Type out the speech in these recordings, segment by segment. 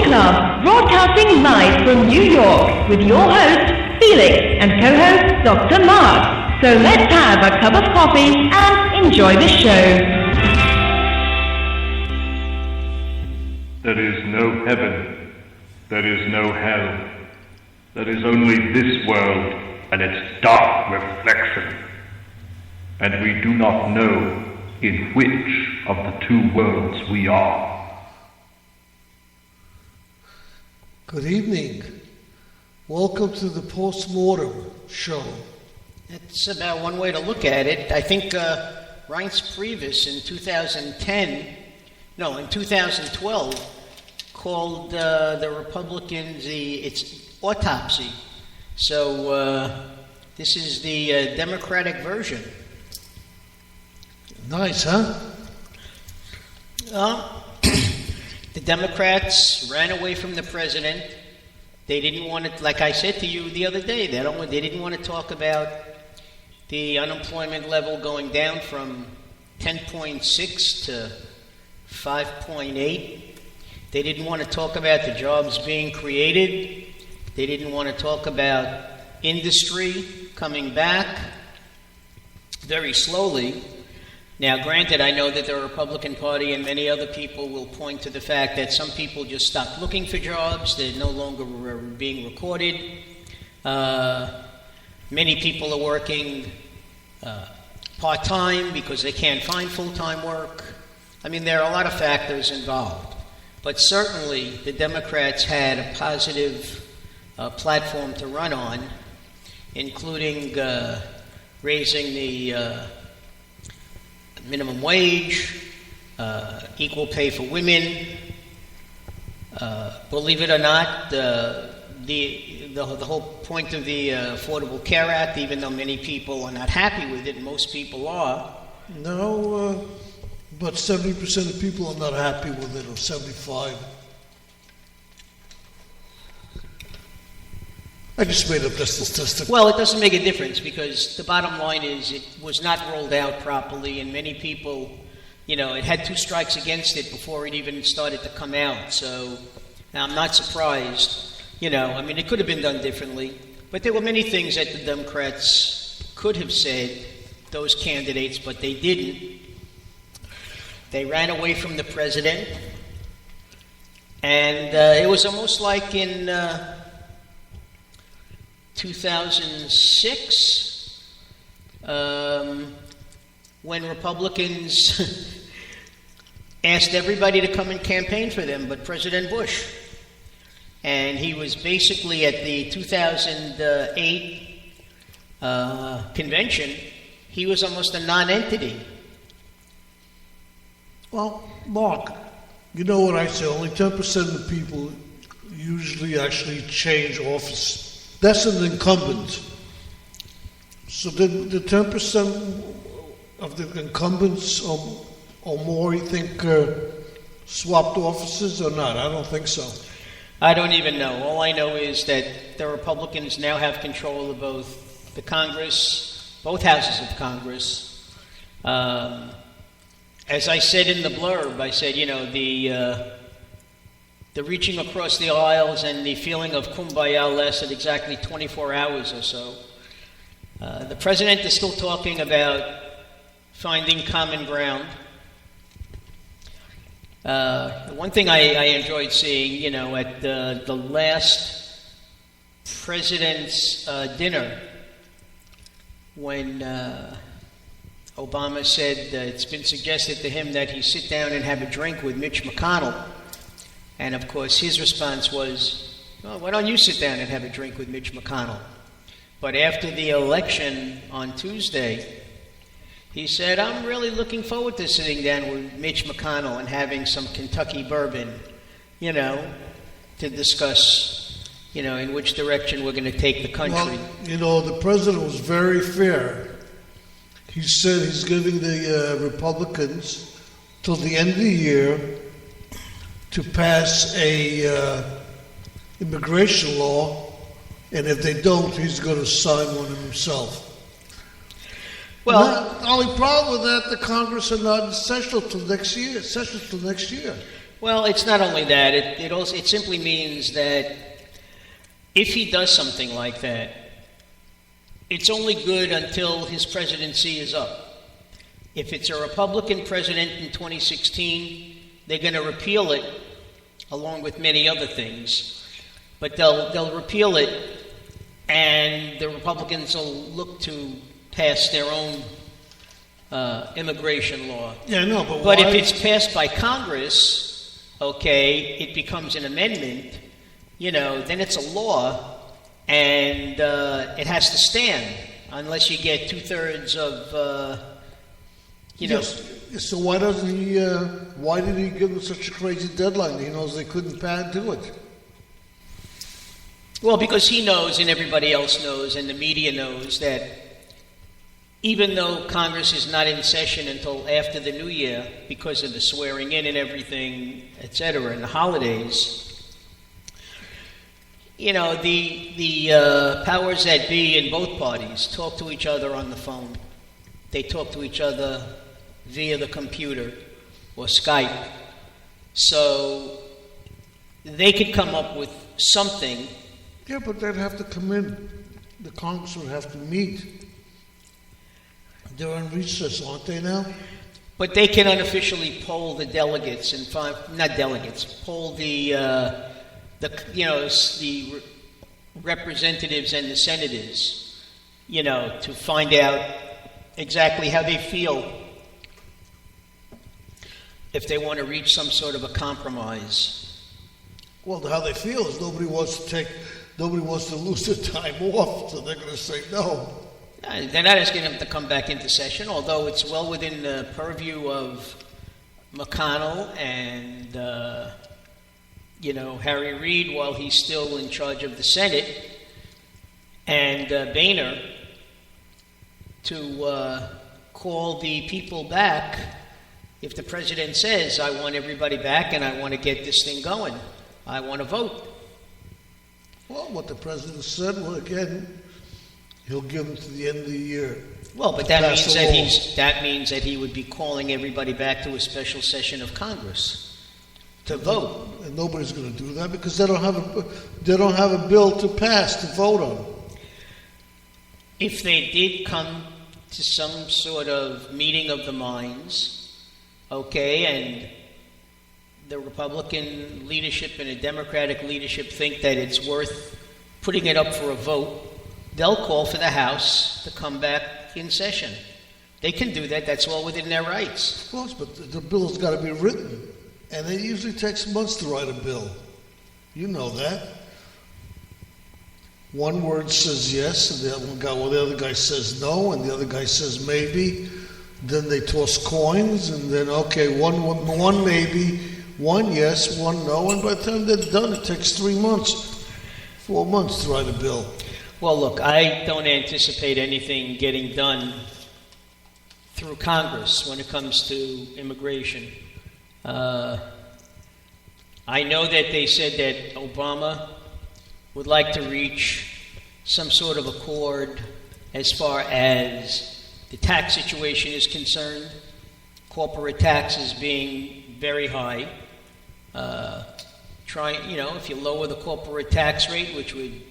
Club, broadcasting live from New York with your host, Felix, and co-host, Dr. Marc. So let's have a cup of coffee and enjoy the show. There is no heaven. There is no hell. There is only this world and its dark reflection. And we do not know in which of the two worlds we are. Good evening. Welcome to the Postmortem Show. That's about one way to look at it. I think Reince Priebus in 2012 called the Republicans its autopsy. So this is the Democratic version. Nice, huh? The Democrats ran away from the president. They didn't want to, like I said to you the other day, they didn't want to talk about the unemployment level going down from 10.6 to 5.8. They didn't want to talk about the jobs being created. They didn't want to talk about industry coming back very slowly. Now, granted, I know that the Republican Party and many other people will point to the fact that some people just stopped looking for jobs. They're no longer being recorded. Many people are working part-time because they can't find full-time work. I mean, there are a lot of factors involved. But certainly, the Democrats had a positive platform to run on, including raising the minimum wage, equal pay for women. Believe it or not, the whole point of the Affordable Care Act, even though many people are not happy with it, most people are. No, but 70% of people are not happy with it, or 75%. I just made up that statistic. Well, it doesn't make a difference because the bottom line is it was not rolled out properly, and many people, it had 2 strikes against it before it even started to come out. So I'm not surprised. It could have been done differently, but there were many things that the Democrats could have said, those candidates, but they didn't. They ran away from the president, and it was almost like in 2006, when Republicans asked everybody to come and campaign for them but President Bush. And he was basically at the 2008 convention, he was almost a non-entity. Well, Mark, you know what I say, only 10% of the people usually actually change office. That's an incumbent. So the 10% of the incumbents or more, you think, swapped offices or not? I don't think so. I don't even know. All I know is that the Republicans now have control of both the Congress, both houses of Congress. As I said in the blurb, I said, the reaching across the aisles and the feeling of kumbaya lasted exactly 24 hours or so. The president is still talking about finding common ground. One thing I enjoyed seeing, at the last president's dinner, when Obama said it's been suggested to him that he sit down and have a drink with Mitch McConnell. And of course, his response was, well, why don't you sit down and have a drink with Mitch McConnell? But after the election on Tuesday, he said, I'm really looking forward to sitting down with Mitch McConnell and having some Kentucky bourbon, to discuss, in which direction we're going to take the country. Well, the president was very fair. He said he's giving the Republicans till the end of the year to pass a immigration law, and if they don't, he's going to sign one himself. Well, the only problem with that, the Congress are not in session till next year. Well, it's not only that. It simply means that if he does something like that, it's only good until his presidency is up. If it's a Republican president in 2016, they're going to repeal it, along with many other things. But they'll repeal it, and the Republicans will look to pass their own immigration law. Yeah, no, but But why? if it's passed by Congress, okay, it becomes an amendment, then it's a law, and it has to stand unless you get 2/3 of, Yes. So why doesn't he? Why did he give them such a crazy deadline? He knows they couldn't do it. Well, because he knows and everybody else knows and the media knows that even though Congress is not in session until after the New Year because of the swearing in and everything, et cetera, and the holidays, the powers that be in both parties talk to each other on the phone. They talk to each other via the computer or Skype. So they could come up with something. Yeah, but they'd have to come in. The Congress would have to meet. They're on recess, aren't they now? But they can unofficially poll the delegates and poll the representatives and the senators, to find out exactly how they feel, if they want to reach some sort of a compromise. Well, how they feel is nobody wants to lose their time off, so they're going to say no. They're not asking them to come back into session, although it's well within the purview of McConnell and, Harry Reid while he's still in charge of the Senate, and Boehner to call the people back if the president says, I want everybody back and I want to get this thing going. I want to vote. Well, what the president said, again, he'll give them to the end of the year. Well, but that means that he would be calling everybody back to a special session of Congress to vote. And nobody's going to do that because they don't have a bill to pass to vote on. If they did come to some sort of meeting of the minds, okay, and the Republican leadership and the Democratic leadership think that it's worth putting it up for a vote, they'll call for the House to come back in session. They can do that. That's well within their rights. Of course, but the bill's got to be written. And it usually takes months to write a bill. You know that. One word says yes, and the other guy says no, and the other guy says maybe. Then they toss coins, and then, okay, one maybe, one yes, one no, and by the time they're done, it takes 3 months, 4 months to write a bill. Well, look, I don't anticipate anything getting done through Congress when it comes to immigration. I know that they said that Obama would like to reach some sort of accord as far as the tax situation is concerned, corporate taxes being very high. If you lower the corporate tax rate, which would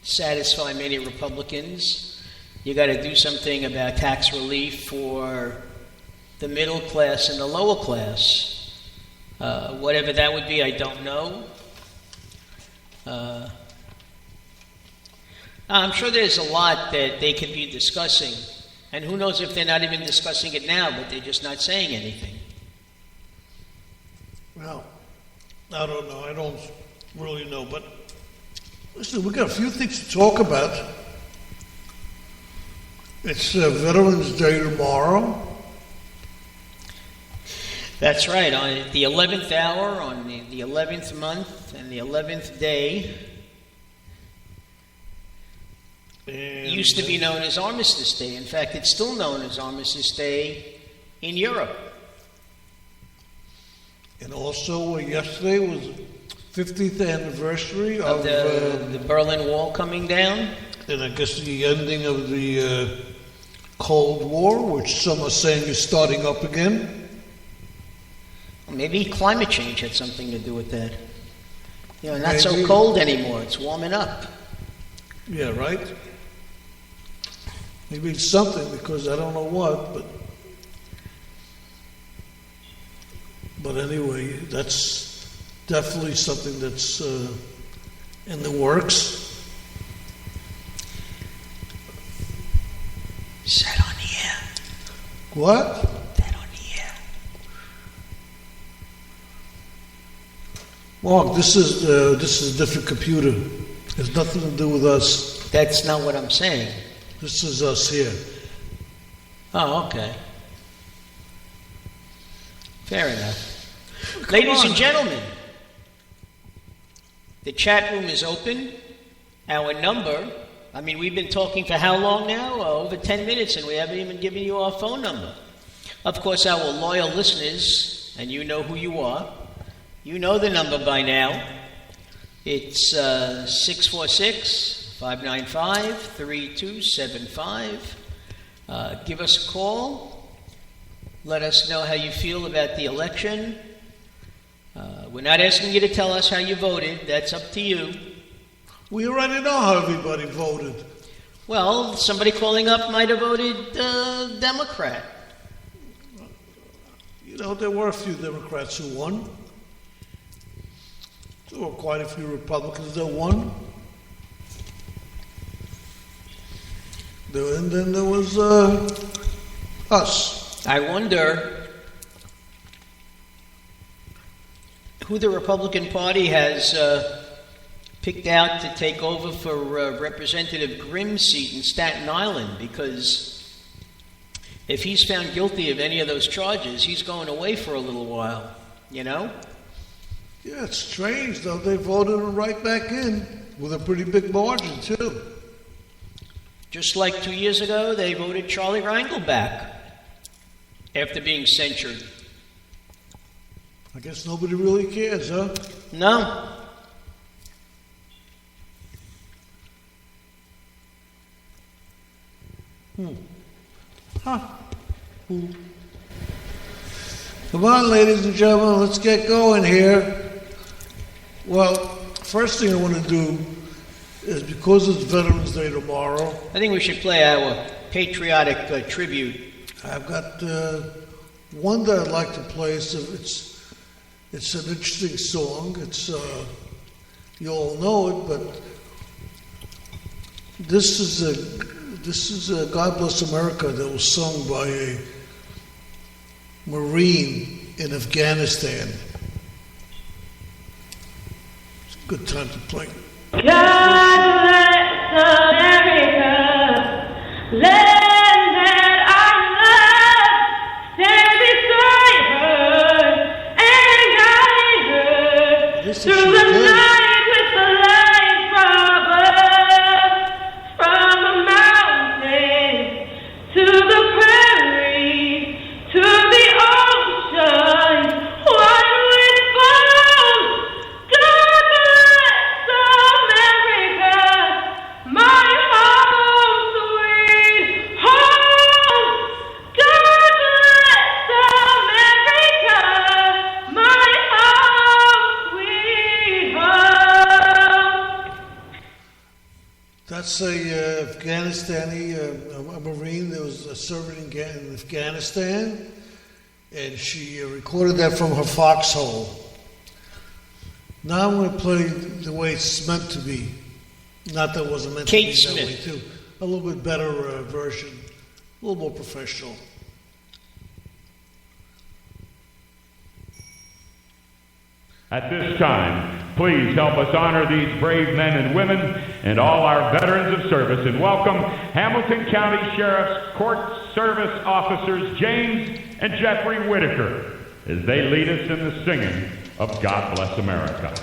satisfy many Republicans, you got to do something about tax relief for the middle class and the lower class. Whatever that would be, I don't know. I'm sure there's a lot that they could be discussing. And who knows if they're not even discussing it now, but they're just not saying anything. Well, I don't know. I don't really know. But listen, we've got a few things to talk about. It's Veterans Day tomorrow. That's right. On the 11th hour, on the 11th month, and the 11th day, it used to be known as Armistice Day. In fact, it's still known as Armistice Day in Europe. And also, yesterday was 50th anniversary of the Berlin Wall coming down. And I guess the ending of the Cold War, which some are saying is starting up again. Maybe climate change had something to do with that. You know, not Maybe. so cold anymore. It's warming up. Yeah, right? Maybe it's something, because I don't know what, but anyway, that's definitely something that's in the works. Is that on the air? What? That on the air? Mark, this is a different computer. It has nothing to do with us. That's not what I'm saying. This is us here. Oh, okay. Fair enough. Ladies and gentlemen, the chat room is open. Our number, I mean, we've been talking for how long now? Over 10 minutes, and we haven't even given you our phone number. Of course, our loyal listeners, and you know who you are, you know the number by now. It's 646-595-3275. Give us a call. Let us know how you feel about the election. We're not asking you to tell us how you voted. That's up to you. We already know how everybody voted. Well, somebody calling up might have voted Democrat. You know, there were a few Democrats who won. There were quite a few Republicans that won. And then there was us. I wonder who the Republican Party has picked out to take over for Representative Grimm's seat in Staten Island, because if he's found guilty of any of those charges, he's going away for a little while, you know? Yeah, it's strange, though. They voted him right back in with a pretty big margin, too. Just like 2 years ago, they voted Charlie Rangel back after being censured. I guess nobody really cares, huh? No. Huh. Come on, ladies and gentlemen, let's get going here. Well, first thing I want to do is, because it's Veterans Day tomorrow, I think we should play our patriotic tribute. I've got one that I'd like to play. It's an interesting song. It's you all know it, but this is a God Bless America that was sung by a Marine in Afghanistan. It's a good time to play. God bless America, land that I love, stand beside her and guide her through the night with the light from above, from the mountains to the prairies to the ocean, one with bones. God bless America, my home sweet home. God bless America, my home sweet home. That's a Afghanistani, a Marine that was serving in Afghanistan, and she recorded that from her foxhole. Now I'm going to play the way it's meant to be. Not that it wasn't meant Kate to be that way, Smith. too. A little bit better version, a little more professional. At this time, please help us honor these brave men and women and all our veterans of service, and welcome Hamilton County Sheriff's Court Service Officers James and Jeffrey Whitaker as they lead us in the singing of God Bless America.